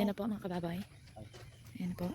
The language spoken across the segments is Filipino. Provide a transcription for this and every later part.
Ayan na po mga kababoy. Ayan po.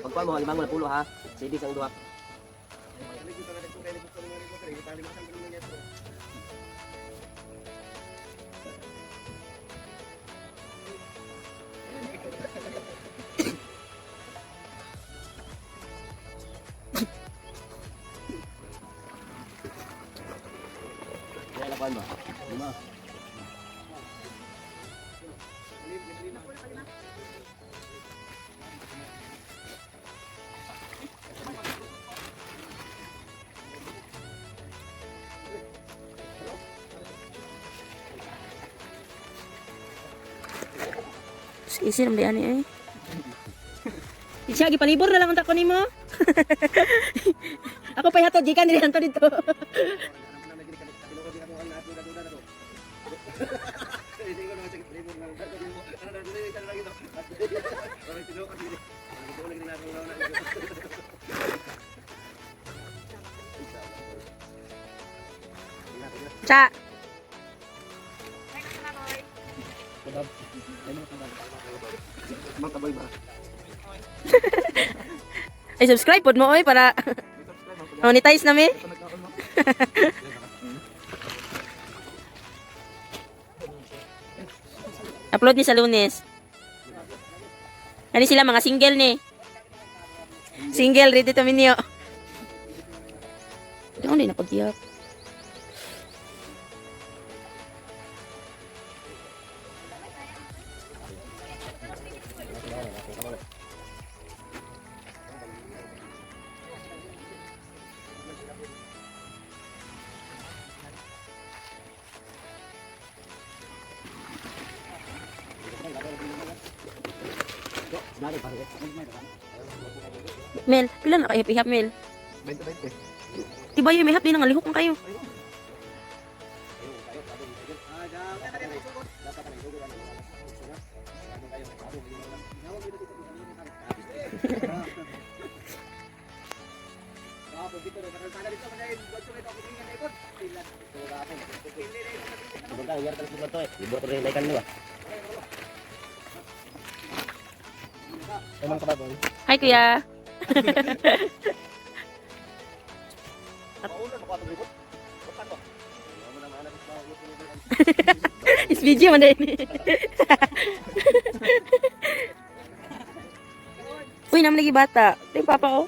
Pagkuhan mo, limang mo na pulo ha. Sidis ang duha. Kaya lakuan ba? Lima. Isi naman yan eh. Siya, gipalibor na lang ang tako nimo. Ako pa yato, gikan nila to dito. Cha. Ay, subscribe pod mo oy para monetize nami. Upload ni sa Lunes. Ani sila mga single ni. Single ready to minyo. Ano din na pagtiyak. Mel, pila na kayo ihap Mel? 20. Tiba yung may hap din ang lihok ng kayo. Hi kuya. Is video man din. Uy, naman lagi bata. Ito yung papa ko.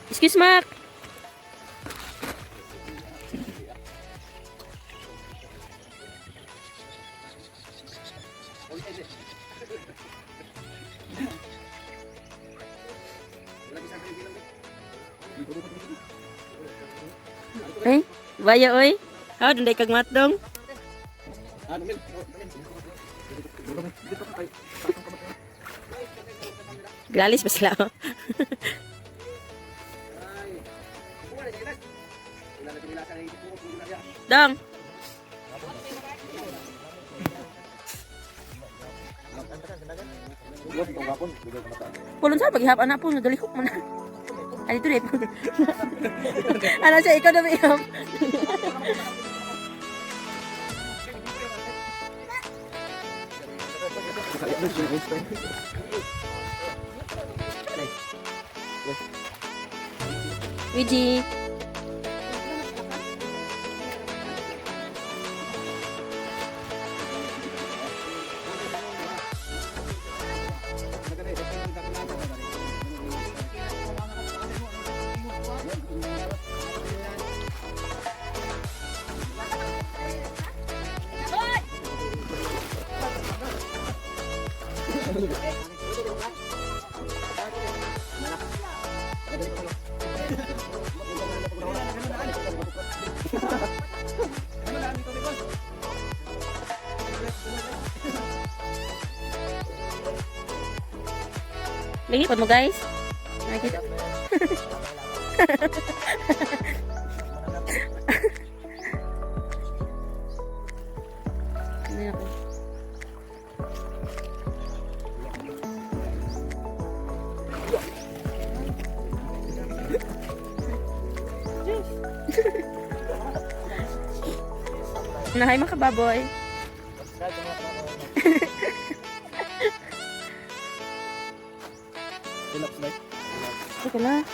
Excuse Mark. Eh, baya oy. Ah, dunday kag matdong. Glalis pa sila. Dong. Pulon sa paghihap anak po nagalihok man. Ani to rin. Ano siya ikaw na bihap. Wiji. Lihipad mo guys. Nakikita. Na, hi mga kababoy. Subscribe sa mga kababoy. Relax, like. Teka na.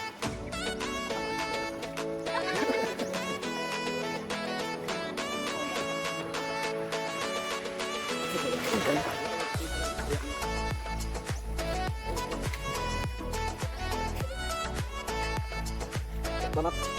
Banat.